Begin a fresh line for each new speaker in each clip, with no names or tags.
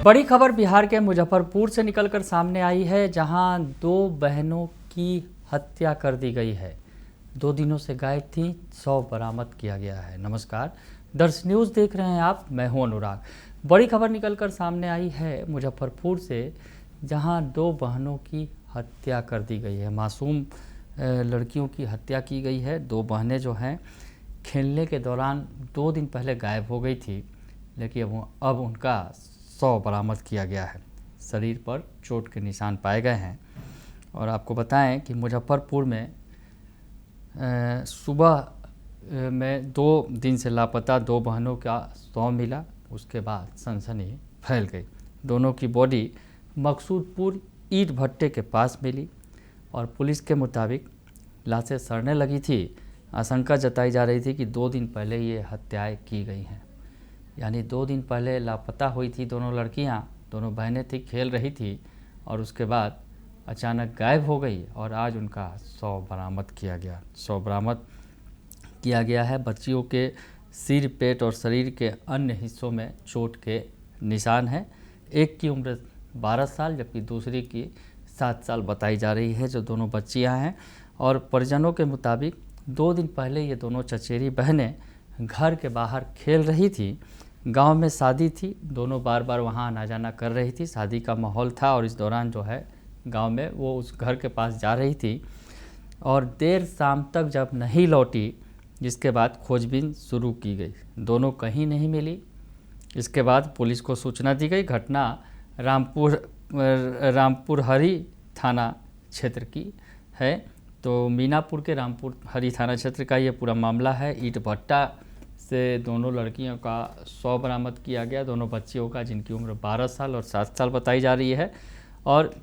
बड़ी खबर बिहार के मुजफ्फरपुर से निकलकर सामने आई है, जहां दो बहनों की हत्या कर दी गई है। 2 दिनों से गायब थी, शव बरामद किया गया है। नमस्कार, दर्श न्यूज़ देख रहे हैं आप, मैं हूं अनुराग। बड़ी खबर निकलकर सामने आई है मुजफ्फरपुर से, जहां 2 बहनों की हत्या कर दी गई है। मासूम लड़कियों की हत्या की गई है। 2 बहनें जो हैं खेलने के दौरान 2 दिन पहले गायब हो गई थी, लेकिन अब उनका शव बरामद किया गया है। शरीर पर चोट के निशान पाए गए हैं। और आपको बताएं कि मुजफ्फरपुर में सुबह में 2 दिन से लापता 2 बहनों का शव मिला। उसके बाद सनसनी फैल गई। दोनों की बॉडी मकसूदपुर ईंट भट्टे के पास मिली और पुलिस के मुताबिक लाशें सड़ने लगी थी। आशंका जताई जा रही थी कि 2 दिन पहले ये हत्याएं की गई हैं। यानी 2 दिन पहले लापता हुई थी दोनों लड़कियां, दोनों बहनें थी, खेल रही थी और उसके बाद अचानक गायब हो गई और आज उनका शव बरामद किया गया। शव बरामद किया गया है। बच्चियों के सिर, पेट और शरीर के अन्य हिस्सों में चोट के निशान हैं। एक की उम्र 12 साल जबकि दूसरी की 7 साल बताई जा रही है, जो दोनों बच्चियां हैं। और परिजनों के मुताबिक 2 दिन पहले ये दोनों चचेरी बहनें घर के बाहर खेल रही थी। गांव में शादी थी, दोनों बार बार वहां आना जाना कर रही थी। शादी का माहौल था और इस दौरान जो है गांव में वो उस घर के पास जा रही थी और देर शाम तक जब नहीं लौटी, जिसके बाद खोजबीन शुरू की गई। दोनों कहीं नहीं मिली। इसके बाद पुलिस को सूचना दी गई। घटना रामपुर हरी थाना क्षेत्र की है। तो मीनापुर के रामपुर हरी थाना क्षेत्र का ये पूरा मामला है। ईंट भट्टा से दोनों लड़कियों का शव बरामद किया गया, दोनों बच्चियों का, जिनकी उम्र 12 साल और 7 साल बताई जा रही है। और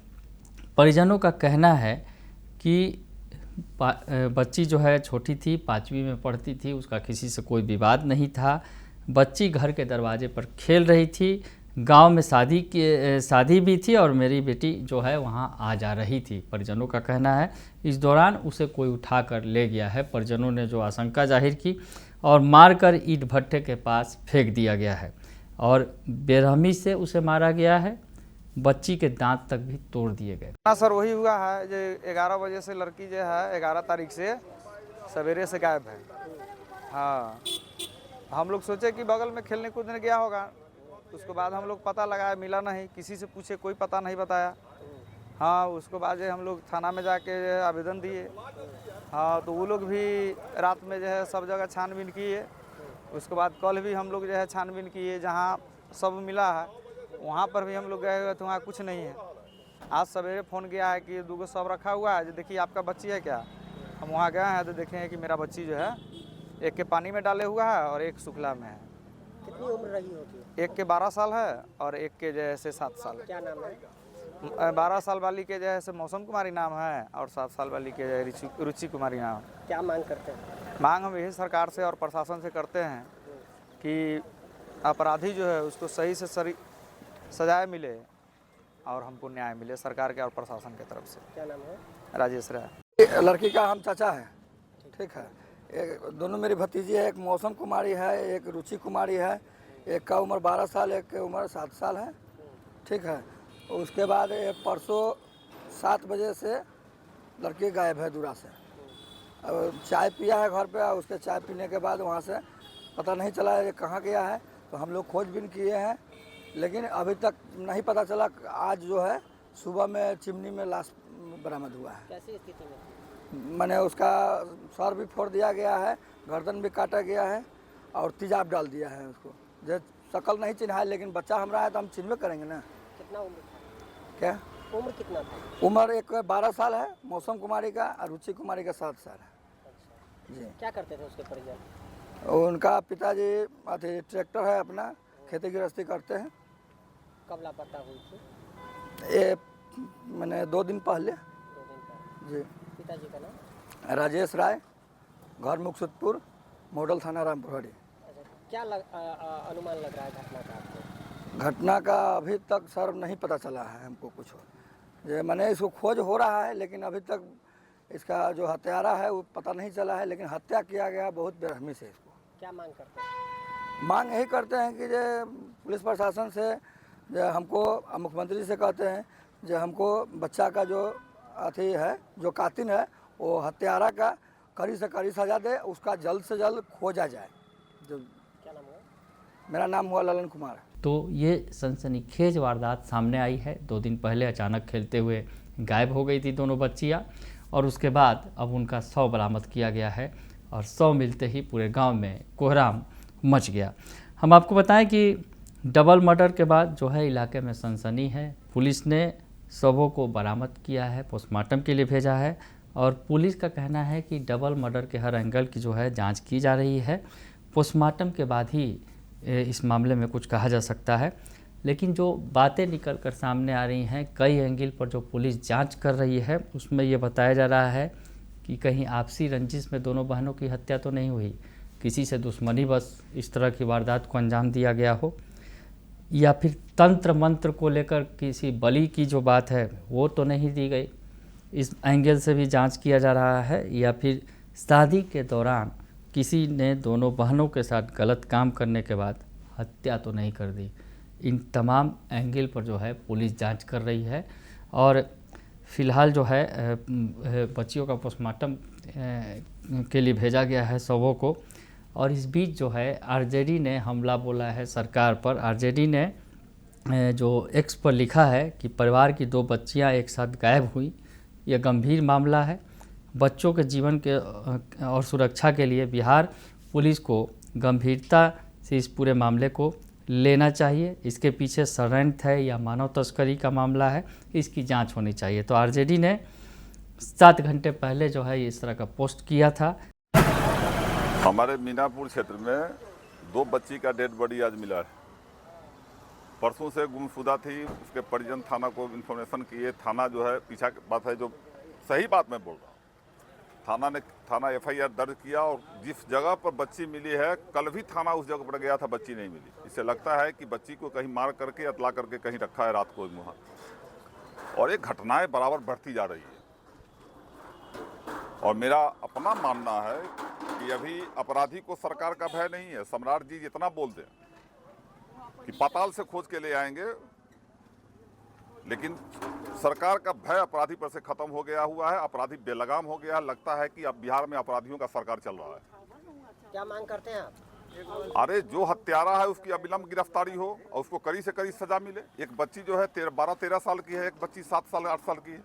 परिजनों का कहना है कि बच्ची जो है छोटी थी, 5वीं में पढ़ती थी, उसका किसी से कोई विवाद नहीं था। बच्ची घर के दरवाजे पर खेल रही थी। गांव में शादी भी थी और मेरी बेटी जो है वहां आ जा रही थी, परिजनों का कहना है। इस दौरान उसे कोई उठाकर ले गया है। परिजनों ने जो आशंका जाहिर की और मारकर ईंट भट्टे के पास फेंक दिया गया है और बेरहमी से उसे मारा गया है। बच्ची के दांत तक भी तोड़ दिए गए।
हाँ सर, वही हुआ है जो 11 बजे से लड़की जो है 11 तारीख से सवेरे से गायब है। हाँ, हम लोग सोचे कि बगल में खेलने कूदने गया होगा। उसके बाद हम लोग पता लगाया, मिला नहीं। किसी से पूछे, कोई पता नहीं बताया। हाँ, उसके बाद जो हम लोग थाना में जाके आवेदन दिए। हाँ, तो वो लोग भी रात में जो है सब जगह छानबीन किए। उसके बाद कल भी हम लोग जो है छानबीन किए, जहाँ सब मिला है वहाँ पर भी हम लोग गए हुए तो वहाँ कुछ नहीं है। आज सवेरे फ़ोन किया है कि 2 शव रखा हुआ है, जो देखिए आपका बच्ची है क्या। हम वहाँ गए हैं तो देखे हैं कि मेरा बच्ची जो है एक के पानी में डाले हुआ है और एक सुखला में है।
कितनी उम्र रही होगी?
एक के 12 साल है और एक के जैसे 7 साल।
क्या नाम है?
12 साल वाली के जैसे मौसम कुमारी नाम है और 7 साल वाली के रुचि कुमारी नाम है।
क्या मांग करते हैं?
मांग हम यही सरकार से और प्रशासन से करते हैं कि अपराधी जो है उसको सही से सजाए मिले और हमको न्याय मिले सरकार के और प्रशासन की तरफ से।
क्या नाम है?
राजेश राय।
लड़की का हम चाचा है, ठीक है। दोनों मेरी भतीजी है, एक मौसम कुमारी है, एक रुचि कुमारी है। एक का उम्र 12 साल, एक की उम्र 7 साल है, ठीक है। उसके बाद परसों 7 बजे से लड़की गायब है दूरा से। अब चाय पिया है घर पे, उसके चाय पीने के बाद वहाँ से पता नहीं चला ये कहाँ गया है। तो हम लोग खोजबीन किए हैं, लेकिन अभी तक नहीं पता चला। आज जो है सुबह में चिमनी में लाश बरामद हुआ है।
कैसी स्थिति में?
मैंने उसका सर भी फोड़ दिया गया है, गर्दन भी काटा गया है और तेजाब डाल दिया है उसको। जो शकल नहीं चिन्हा है, लेकिन बच्चा हमारा है तो हम चिन्हवे करेंगे ना।
कितना उम्र था?
क्या
उम्र कितना था?
उम्र एक 12 साल है मौसम कुमारी का और रुचि कुमारी का 7 साल है।
अच्छा,
जी।
क्या करते थे उसके परिजन?
उनका पिताजी अथी ट्रैक्टर है अपना, खेती गृहस्थी करते हैं।
कब लापता हुई थी?
ये मैंने 2 दिन पहले।
2 दिन पहले।
जी।
पिताजी का नाम?
राजेश राय, घर मुकसूदपुर, मॉडल थाना रामपुर हरी।
अच्छा, क्या अनुमान लग रहा है घटना का आपको?
घटना का अभी तक सर नहीं पता चला है हमको कुछ। जो मैंने इसको खोज हो रहा है, लेकिन अभी तक इसका जो हत्यारा है वो पता नहीं चला है। लेकिन हत्या किया गया बहुत बेरहमी से इसको।
क्या मांग करते हैं?
मांग यही करते हैं कि जो पुलिस प्रशासन से जो हमको मुख्यमंत्री से कहते हैं जो हमको बच्चा का जो अथी है जो कातिल है वो हत्यारा का कड़ी से कड़ी सजा दे, उसका जल्द से जल्द खोजा जाए। जो
क्या नाम हुआ?
मेरा नाम हुआ ललन कुमार।
तो ये सनसनीखेज वारदात सामने आई है। 2 दिन पहले अचानक खेलते हुए गायब हो गई थी दोनों बच्चियां और उसके बाद अब उनका शव बरामद किया गया है और शव मिलते ही पूरे गांव में कोहराम मच गया। हम आपको बताएं कि डबल मर्डर के बाद जो है इलाके में सनसनी है। पुलिस ने शवों को बरामद किया है, पोस्टमार्टम के लिए भेजा है और पुलिस का कहना है कि डबल मर्डर के हर एंगल की जो है जांच की जा रही है। पोस्टमार्टम के बाद ही इस मामले में कुछ कहा जा सकता है। लेकिन जो बातें निकल कर सामने आ रही हैं, कई एंगल पर जो पुलिस जांच कर रही है, उसमें ये बताया जा रहा है कि कहीं आपसी रंजिश में दोनों बहनों की हत्या तो नहीं हुई, किसी से दुश्मनी बस इस तरह की वारदात को अंजाम दिया गया हो, या फिर तंत्र मंत्र को लेकर किसी बलि की जो बात है वो तो नहीं दी गई। इस एंगल से भी जांच किया जा रहा है, या फिर शादी के दौरान किसी ने दोनों बहनों के साथ गलत काम करने के बाद हत्या तो नहीं कर दी। इन तमाम एंगल पर जो है पुलिस जांच कर रही है और फ़िलहाल जो है बच्चियों का पोस्टमार्टम के लिए भेजा गया है शवों को। और इस बीच जो है आरजेडी ने हमला बोला है सरकार पर। आरजेडी ने जो एक्स पर लिखा है कि परिवार की 2 बच्चियां एक साथ गायब हुई, यह गंभीर मामला है। बच्चों के जीवन के और सुरक्षा के लिए बिहार पुलिस को गंभीरता से इस पूरे मामले को लेना चाहिए। इसके पीछे षड्यंत्र है या मानव तस्करी का मामला है, इसकी जांच होनी चाहिए। तो आरजेडी ने 7 घंटे पहले जो है इस तरह का पोस्ट किया था।
हमारे मीनापुर क्षेत्र में 2 बच्ची का डेड बॉडी आज मिला है। परसों से गुमशुदा थी, उसके परिजन थाना को इन्फॉर्मेशन किए। थाना जो है पीछा की बात है, जो सही बात मैं बोल रहा हूँ, थाना एफआईआर दर्ज किया और जिस जगह पर बच्ची मिली है कल भी थाना उस जगह पर गया था, बच्ची नहीं मिली। इससे लगता है कि बच्ची को कहीं मार करके अतला करके कहीं रखा है रात को वहाँ, और ये घटनाएं बराबर बढ़ती जा रही है। और मेरा अपना मानना है कि अभी अपराधी को सरकार का भय नहीं है। सम्राट जी इतना बोल दें कि पाताल से खोज के ले आएंगे, लेकिन सरकार का भय अपराधी पर से खत्म हो गया हुआ है। अपराधी बेलगाम हो गया है। लगता है कि अब बिहार में अपराधियों का सरकार चल रहा है।
क्या मांग करते हैं आप?
अरे जो हत्यारा है उसकी अविलंब गिरफ्तारी हो और उसको कड़ी से कड़ी सजा मिले। एक बच्ची जो है 12-13 साल की है, एक बच्ची 7 साल 8 साल की है।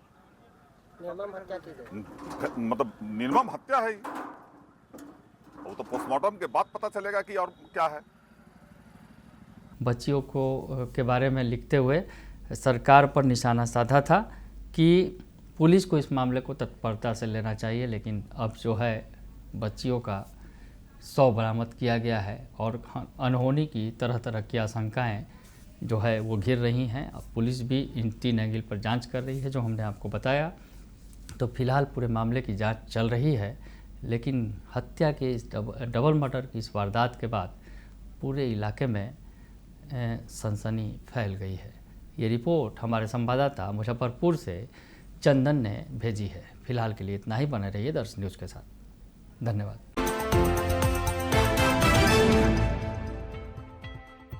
निर्मम हत्या की गई,
मतलब निर्मम हत्या है। वो तो पोस्टमार्टम के बाद पता चलेगा कि और क्या है।
बच्चियों को के बारे में लिखते हुए सरकार पर निशाना साधा था कि पुलिस को इस मामले को तत्परता से लेना चाहिए। लेकिन अब जो है बच्चियों का शव बरामद किया गया है और अनहोनी की तरह तरह की आशंकाएं जो है वो घिर रही हैं। अब पुलिस भी इन 3 एंगल पर जांच कर रही है, जो हमने आपको बताया। तो फिलहाल पूरे मामले की जांच चल रही है, लेकिन हत्या के इस डबल मर्डर की इस वारदात के बाद पूरे इलाके में सनसनी फैल गई है। ये रिपोर्ट हमारे संवाददाता मुजफ्फरपुर से चंदन ने भेजी है। फिलहाल के लिए इतना ही। बने रहिए दर्शन न्यूज़ के साथ। धन्यवाद।